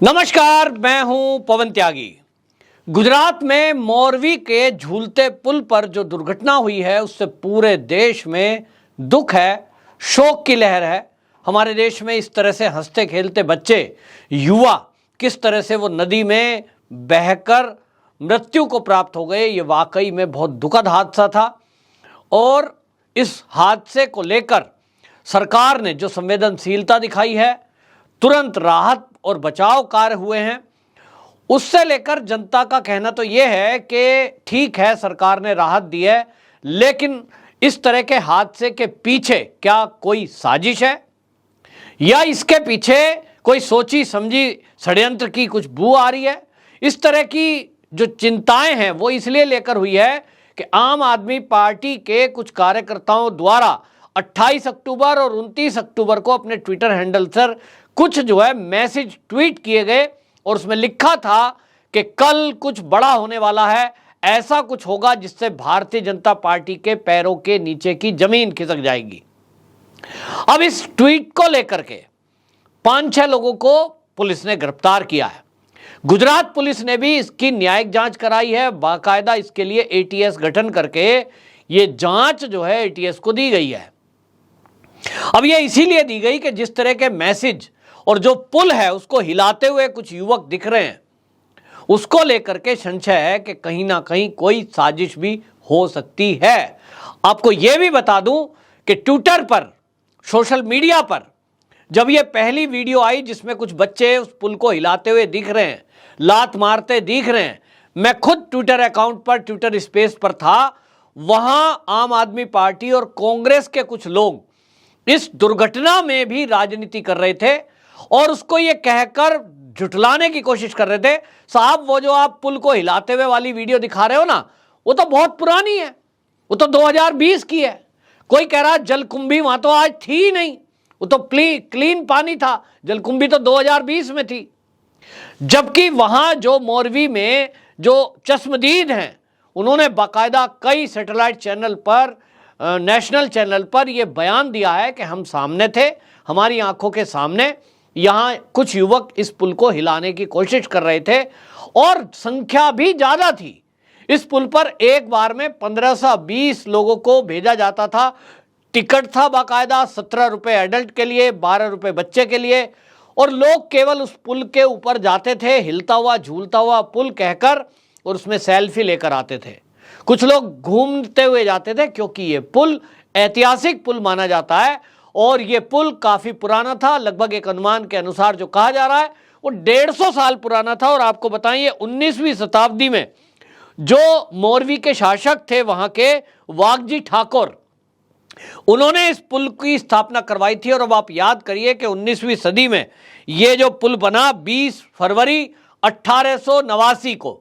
नमस्कार, मैं हूं पवन त्यागी। गुजरात में मोरवी के झूलते पुल पर जो दुर्घटना हुई है उससे पूरे देश में दुख है, शोक की लहर है। हमारे देश में इस तरह से हंसते खेलते बच्चे, युवा किस तरह से वो नदी में बहकर मृत्यु को प्राप्त हो गए, ये वाकई में बहुत दुखद हादसा था। और इस हादसे को लेकर सरकार ने जो संवेदनशीलता दिखाई है, तुरंत राहत और बचाव कार्य हुए हैं, उससे लेकर जनता का कहना तो यह है कि ठीक है, सरकार ने राहत दी है, लेकिन इस तरह के हादसे के पीछे क्या कोई साजिश है या इसके पीछे कोई सोची समझी षड्यंत्र की कुछ बू आ रही है। इस तरह की जो चिंताएं हैं वो इसलिए लेकर हुई है कि आम आदमी पार्टी के कुछ कार्यकर्ताओं द्वारा 28 अक्टूबर और 29 अक्टूबर को अपने ट्विटर हैंडल पर कुछ जो है मैसेज ट्वीट किए गए और उसमें लिखा था कि कल कुछ बड़ा होने वाला है, ऐसा कुछ होगा जिससे भारतीय जनता पार्टी के पैरों के नीचे की जमीन खिसक जाएगी। अब इस ट्वीट को लेकर के 5-6 लोगों को पुलिस ने गिरफ्तार किया है। गुजरात पुलिस ने भी इसकी न्यायिक जांच कराई है, बाकायदा इसके लिए एटीएस गठन करके ये जांच जो है एटीएस को दी गई है। अब ये इसीलिए दी गई कि जिस तरह के मैसेज और जो पुल है उसको हिलाते हुए कुछ युवक दिख रहे हैं, उसको लेकर के संशय है कि कहीं ना कहीं कोई साजिश भी हो सकती है। आपको यह भी बता दूं कि ट्विटर पर, सोशल मीडिया पर जब ये पहली वीडियो आई जिसमें कुछ बच्चे उस पुल को हिलाते हुए दिख रहे हैं, लात मारते दिख रहे हैं, मैं खुद ट्विटर अकाउंट पर, ट्विटर स्पेस पर था। वहां आम आदमी पार्टी और कांग्रेस के कुछ लोग इस दुर्घटना में भी राजनीति कर रहे थे और उसको ये कहकर झुठलाने की कोशिश कर रहे थे, साहब वो जो आप पुल को हिलाते हुए वाली वीडियो दिखा रहे हो ना, वो तो बहुत पुरानी है, वो तो 2020 की है। कोई कह रहा जलकुंभी वहां तो आज थी ही नहीं, वो तो क्लीन पानी था, जलकुंभी तो 2020 में थी। जबकि वहां जो मोरवी में जो चश्मदीद हैं, उन्होंने बाकायदा कई सैटेलाइट चैनल पर, नेशनल चैनल पर यह बयान दिया है कि हम सामने थे, हमारी आंखों के सामने यहां कुछ युवक इस पुल को हिलाने की कोशिश कर रहे थे और संख्या भी ज्यादा थी। इस पुल पर एक बार में 15 से 20 लोगों को भेजा जाता था। टिकट था बाकायदा, 17 रुपए एडल्ट के लिए, 12 रुपए बच्चे के लिए, और लोग केवल उस पुल के ऊपर जाते थे, हिलता हुआ झूलता हुआ पुल कहकर, और उसमें सेल्फी लेकर आते थे। कुछ लोग घूमते हुए जाते थे क्योंकि ये पुल ऐतिहासिक पुल माना जाता है और ये पुल काफी पुराना था। लगभग एक अनुमान के अनुसार जो कहा जा रहा है वो 150 साल पुराना था। और आपको बताइए 19वीं शताब्दी में जो मोरवी के शासक थे वहां के वागजी ठाकुर, उन्होंने इस पुल की स्थापना करवाई थी। और अब आप याद करिए कि 19वीं सदी में ये जो पुल बना 20 फरवरी 1889 को,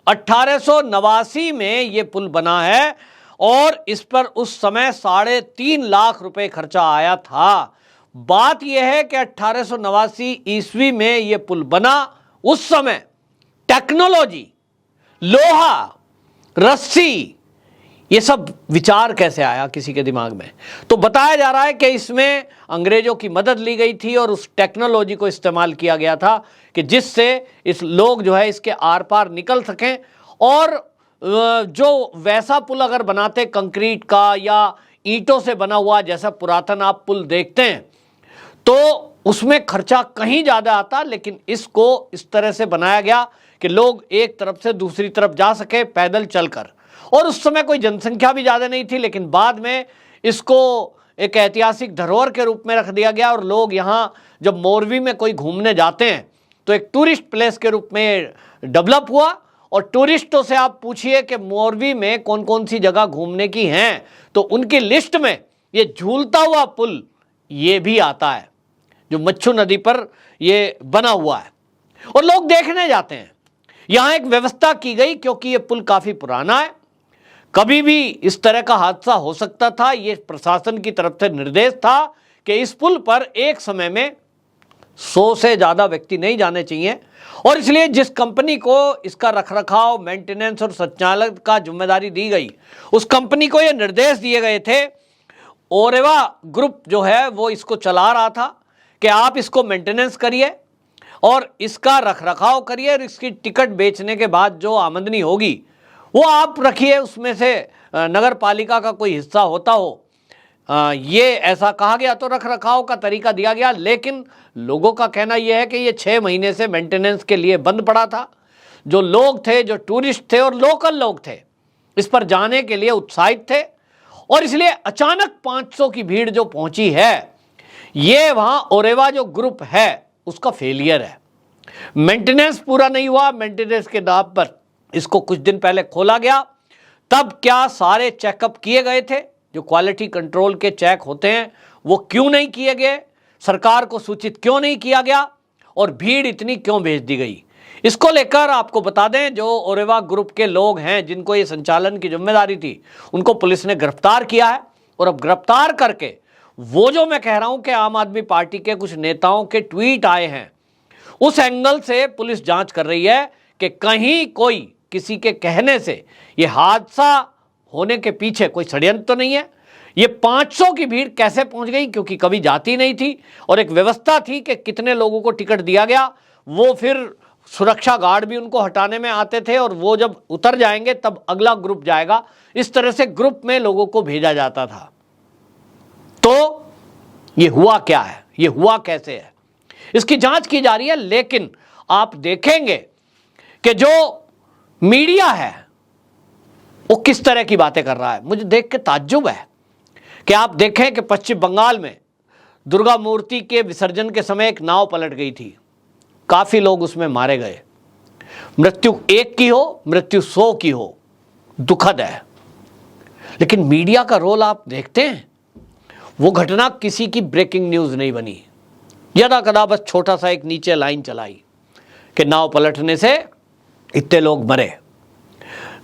1889 में ये पुल बना है और इस पर उस समय 3.5 लाख रुपए खर्चा आया था। बात यह है कि 1889 ईस्वी में ये पुल बना, उस समय टेक्नोलॉजी, लोहा, रस्सी, ये सब विचार कैसे आया किसी के दिमाग में? तो बताया जा रहा है कि इसमें अंग्रेजों की मदद ली गई थी और उस टेक्नोलॉजी को इस्तेमाल किया गया था कि जिससे इस लोग जो है इसके आर पार निकल सकें। और जो वैसा पुल अगर बनाते कंक्रीट का या ईंटों से बना हुआ जैसा पुरातन आप पुल देखते हैं तो उसमें खर्चा कहीं ज़्यादा आता, लेकिन इसको इस तरह से बनाया गया कि लोग एक तरफ से दूसरी तरफ जा सके पैदल चलकर। और उस समय कोई जनसंख्या भी ज़्यादा नहीं थी, लेकिन बाद में इसको एक ऐतिहासिक धरोहर के रूप में रख दिया गया। और लोग यहाँ जब मोरवी में कोई घूमने जाते हैं तो एक टूरिस्ट प्लेस के रूप में डेवलप हुआ। और टूरिस्टों से आप पूछिए कि मोरवी में कौन कौन सी जगह घूमने की हैं, तो उनकी लिस्ट में ये झूलता हुआ पुल ये भी आता है जो मच्छू नदी पर ये बना हुआ है और लोग देखने जाते हैं। यहाँ एक व्यवस्था की गई क्योंकि ये पुल काफ़ी पुराना है, कभी भी इस तरह का हादसा हो सकता था। ये प्रशासन की तरफ से निर्देश था कि इस पुल पर एक समय में 100 से ज़्यादा व्यक्ति नहीं जाने चाहिए। और इसलिए जिस कंपनी को इसका रखरखाव, मेंटेनेंस और संचालन का जिम्मेदारी दी गई, उस कंपनी को ये निर्देश दिए गए थे। ओरेवा ग्रुप जो है वो इसको चला रहा था कि आप इसको मेंटेनेंस करिए, और इसका रखरखाव करिए और इसकी टिकट बेचने के बाद जो आमदनी होगी वो आप रखिए, उसमें से नगर पालिका का कोई हिस्सा होता हो। ये ऐसा कहा गया तो रखरखाव का तरीका दिया गया, लेकिन लोगों का कहना यह है कि ये 6 महीने से मेंटेनेंस के लिए बंद पड़ा था। जो लोग थे, जो टूरिस्ट थे और लोकल लोग थे, इस पर जाने के लिए उत्साहित थे और इसलिए अचानक 500 की भीड़ जो पहुंची है, ये वहां ओरेवा जो ग्रुप है उसका फेलियर है। मेंटेनेंस पूरा नहीं हुआ। मेंटेनेंस के नाम पर इसको कुछ दिन पहले खोला गया, तब क्या सारे चेकअप किए गए थे? जो क्वालिटी कंट्रोल के चेक होते हैं वो क्यों नहीं किए गए? सरकार को सूचित क्यों नहीं किया गया और भीड़ इतनी क्यों भेज दी गई? इसको लेकर आपको बता दें, जो ओरेवा ग्रुप के लोग हैं जिनको ये संचालन की जिम्मेदारी थी, उनको पुलिस ने गिरफ्तार किया है और अब गिरफ्तार करके वो जो मैं कह रहा हूं कि आम आदमी पार्टी के कुछ नेताओं के ट्वीट आए हैं, उस एंगल से पुलिस जांच कर रही है कि कहीं कोई किसी के कहने से ये हादसा होने के पीछे कोई षड्यंत्र तो नहीं है। ये 500 की भीड़ कैसे पहुंच गई? क्योंकि कभी जाती नहीं थी और एक व्यवस्था थी कि कितने लोगों को टिकट दिया गया, वो फिर सुरक्षा गार्ड भी उनको हटाने में आते थे और वो जब उतर जाएंगे तब अगला ग्रुप जाएगा। इस तरह से ग्रुप में लोगों को भेजा जाता था। तो ये हुआ क्या है, ये हुआ कैसे है, इसकी जांच की जा रही है। लेकिन आप देखेंगे कि जो मीडिया है वो किस तरह की बातें कर रहा है। मुझे देख के ताज्जुब है कि आप देखें कि पश्चिम बंगाल में दुर्गा मूर्ति के विसर्जन के समय एक नाव पलट गई थी, काफी लोग उसमें मारे गए। मृत्यु एक की हो, मृत्यु 100 की हो, दुखद है। लेकिन मीडिया का रोल आप देखते हैं, वो घटना किसी की ब्रेकिंग न्यूज नहीं बनी। यदा कदा बस छोटा सा एक नीचे लाइन चलाई कि नाव पलटने से इतने लोग मरे।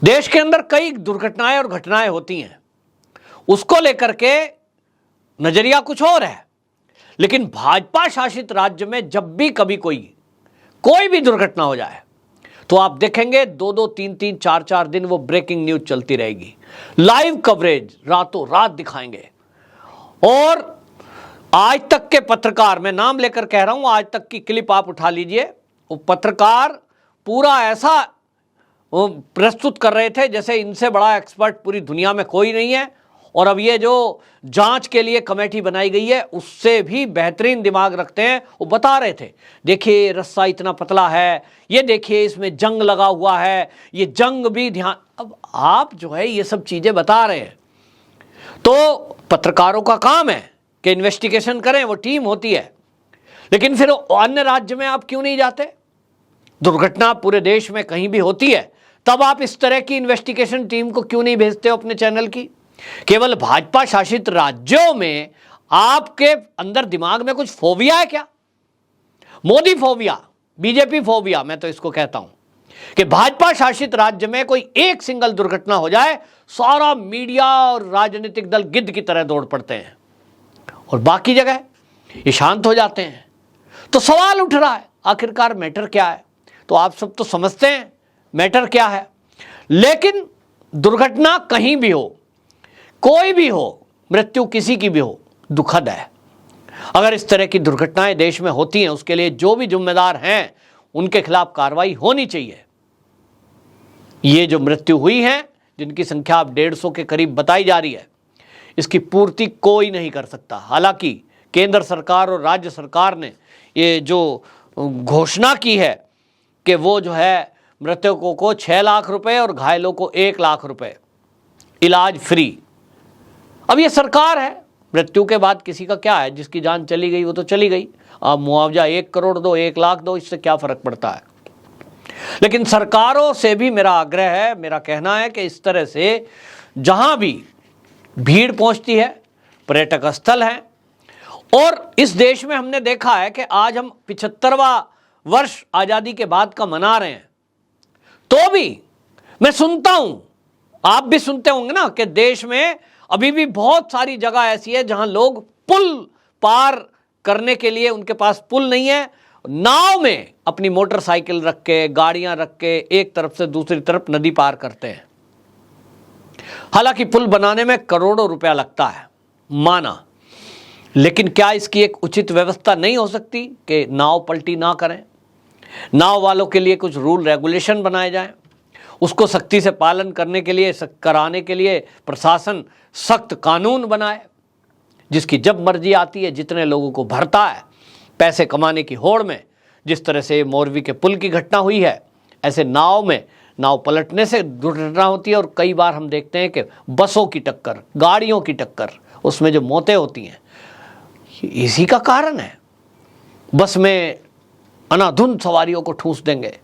देश के अंदर कई दुर्घटनाएं और घटनाएं होती हैं, उसको लेकर के नजरिया कुछ और है। लेकिन भाजपा शासित राज्य में जब भी कभी कोई भी दुर्घटना हो जाए तो आप देखेंगे 2-2, 3-3, 4-4 दिन वो ब्रेकिंग न्यूज चलती रहेगी। लाइव कवरेज रातों रात दिखाएंगे। और आज तक के पत्रकार, मैं नाम लेकर कह रहा हूं, आज तक की क्लिप आप उठा लीजिए, वो पत्रकार पूरा ऐसा प्रस्तुत कर रहे थे जैसे इनसे बड़ा एक्सपर्ट पूरी दुनिया में कोई नहीं है। और अब ये जो जांच के लिए कमेटी बनाई गई है उससे भी बेहतरीन दिमाग रखते हैं। वो बता रहे थे, देखिए रस्सा इतना पतला है, ये देखिए इसमें जंग लगा हुआ है, ये जंग भी ध्यान। अब आप जो है ये सब चीजें बता रहे हैं, तो पत्रकारों का काम है कि इन्वेस्टिगेशन करें, वो टीम होती है। लेकिन फिर अन्य राज्य में आप क्यों नहीं जाते? दुर्घटना पूरे देश में कहीं भी होती है, तब आप इस तरह की इन्वेस्टिगेशन टीम को क्यों नहीं भेजते हो अपने चैनल की? केवल भाजपा शासित राज्यों में आपके अंदर दिमाग में कुछ फोबिया है क्या? मोदी फोबिया, बीजेपी फोबिया, मैं तो इसको कहता हूं कि भाजपा शासित राज्य में कोई एक सिंगल दुर्घटना हो जाए, सारा मीडिया और राजनीतिक दल गिद्ध की तरह दौड़ पड़ते हैं और बाकी जगह ये शांत हो जाते हैं। तो सवाल उठ रहा है, आखिरकार मैटर क्या है? तो आप सब तो समझते हैं मैटर क्या है। लेकिन दुर्घटना कहीं भी हो, कोई भी हो, मृत्यु किसी की भी हो, दुखद है। अगर इस तरह की दुर्घटनाएं देश में होती हैं, उसके लिए जो भी जिम्मेदार हैं उनके खिलाफ कार्रवाई होनी चाहिए। ये जो मृत्यु हुई है, जिनकी संख्या अब 150 के करीब बताई जा रही है, इसकी पूर्ति कोई नहीं कर सकता। हालांकि केंद्र सरकार और राज्य सरकार ने ये जो घोषणा की है कि वो जो है मृतकों को 6 लाख रुपए और घायलों को 1 लाख रुपए इलाज फ्री। अब ये सरकार है, मृत्यु के बाद किसी का क्या है, जिसकी जान चली गई वो तो चली गई। आप मुआवजा 1 करोड़ दो, 1 लाख दो, इससे क्या फर्क पड़ता है? लेकिन सरकारों से भी मेरा आग्रह है, मेरा कहना है कि इस तरह से जहां भी भीड़ पहुंचती है, पर्यटक स्थल है, और इस देश में हमने देखा है कि आज हम 75वां वर्ष आजादी के बाद का मना रहे हैं, तो भी मैं सुनता हूं, आप भी सुनते होंगे ना, कि देश में अभी भी बहुत सारी जगह ऐसी है जहां लोग पुल पार करने के लिए, उनके पास पुल नहीं है, नाव में अपनी मोटरसाइकिल रख के, गाड़ियां रख के एक तरफ से दूसरी तरफ नदी पार करते हैं। हालांकि पुल बनाने में करोड़ों रुपया लगता है, माना, लेकिन क्या इसकी एक उचित व्यवस्था नहीं हो सकती कि नाव पलटी ना करें? नाव वालों के लिए कुछ रूल रेगुलेशन बनाए जाएं, उसको सख्ती से पालन करने के लिए कराने के लिए प्रशासन सख्त कानून बनाए, जिसकी जब मर्जी आती है जितने लोगों को भरता है पैसे कमाने की होड़ में। जिस तरह से मोरवी के पुल की घटना हुई है, ऐसे नाव पलटने से दुर्घटना होती है, और कई बार हम देखते हैं कि बसों की टक्कर, गाड़ियों की टक्कर, उसमें जो मौतें होती हैं इसी का कारण है। बस में अनाधुन सवारियों को ठूंस देंगे,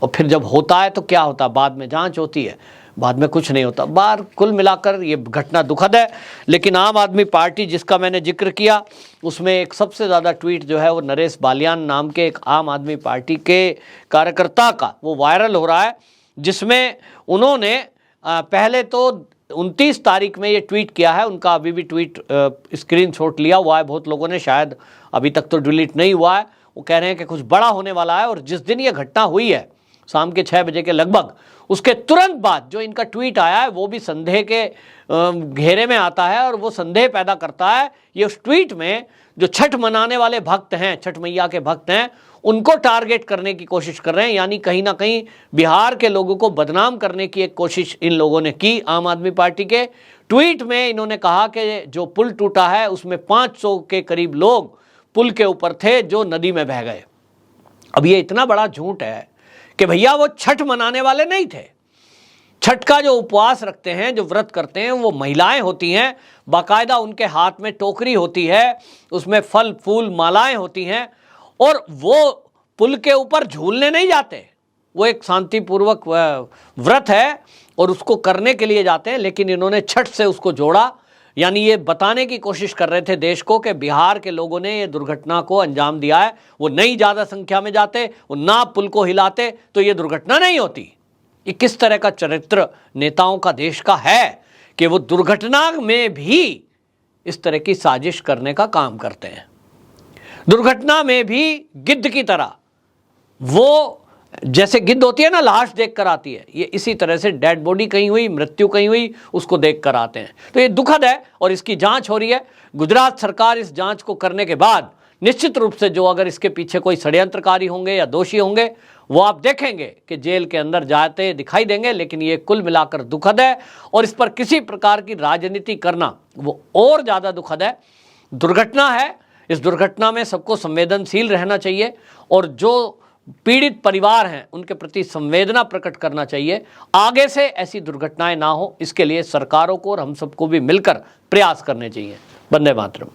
और फिर जब होता है तो क्या होता है, बाद में जांच होती है, बाद में कुछ नहीं होता। कुल मिलाकर ये घटना दुखद है। लेकिन आम आदमी पार्टी जिसका मैंने जिक्र किया, उसमें एक सबसे ज़्यादा ट्वीट जो है वो नरेश बालियान नाम के एक आम आदमी पार्टी के कार्यकर्ता का वो वायरल हो रहा है, जिसमें उन्होंने पहले तो 29 तारीख में ये ट्वीट किया है। उनका अभी भी ट्वीट स्क्रीनशॉट लिया हुआ है बहुत लोगों ने, शायद अभी तक तो डिलीट नहीं हुआ है। वो कह रहे हैं कि कुछ बड़ा होने वाला है, और जिस दिन ये घटना हुई है शाम के 6 बजे के लगभग, उसके तुरंत बाद जो इनका ट्वीट आया है वो भी संदेह के घेरे में आता है, और वो संदेह पैदा करता है। ये उस ट्वीट में जो छठ मनाने वाले भक्त हैं, छठ मैया के भक्त हैं, उनको टारगेट करने की कोशिश कर रहे हैं। यानी कहीं ना कहीं बिहार के लोगों को बदनाम करने की एक कोशिश इन लोगों ने की। आम आदमी पार्टी के ट्वीट में इन्होंने कहा कि जो पुल टूटा है उसमें 500 के करीब लोग पुल के ऊपर थे जो नदी में बह गए। अब ये इतना बड़ा झूठ है कि भैया वो छठ मनाने वाले नहीं थे। छठ का जो उपवास रखते हैं, जो व्रत करते हैं, वो महिलाएं होती हैं। बाकायदा उनके हाथ में टोकरी होती है, उसमें फल फूल मालाएं होती हैं, और वो पुल के ऊपर झूलने नहीं जाते। वो एक शांतिपूर्वक व्रत है और उसको करने के लिए जाते हैं। लेकिन इन्होंने छठ से उसको जोड़ा, यानी ये बताने की कोशिश कर रहे थे देश को कि बिहार के लोगों ने ये दुर्घटना को अंजाम दिया है। वो नहीं ज़्यादा संख्या में जाते, वो ना पुल को हिलाते तो ये दुर्घटना नहीं होती। ये किस तरह का चरित्र नेताओं का देश का है कि वो दुर्घटना में भी इस तरह की साजिश करने का काम करते हैं। दुर्घटना में भी गिद्ध की तरह, वो जैसे गिद्ध होती है ना, लाश देख कर आती है, ये इसी तरह से डेड बॉडी कहीं हुई, मृत्यु कहीं हुई, उसको देख कर आते हैं। तो ये दुखद है और इसकी जांच हो रही है। गुजरात सरकार इस जांच को करने के बाद निश्चित रूप से जो अगर इसके पीछे कोई षड्यंत्रकारी होंगे या दोषी होंगे, वो आप देखेंगे कि जेल के अंदर जाते दिखाई देंगे। लेकिन ये कुल मिलाकर दुखद है, और इस पर किसी प्रकार की राजनीति करना वो और ज़्यादा दुखद है। दुर्घटना है, इस दुर्घटना में सबको संवेदनशील रहना चाहिए, और जो पीड़ित परिवार हैं उनके प्रति संवेदना प्रकट करना चाहिए। आगे से ऐसी दुर्घटनाएं ना हो, इसके लिए सरकारों को और हम सबको भी मिलकर प्रयास करने चाहिए। वंदे मातरम।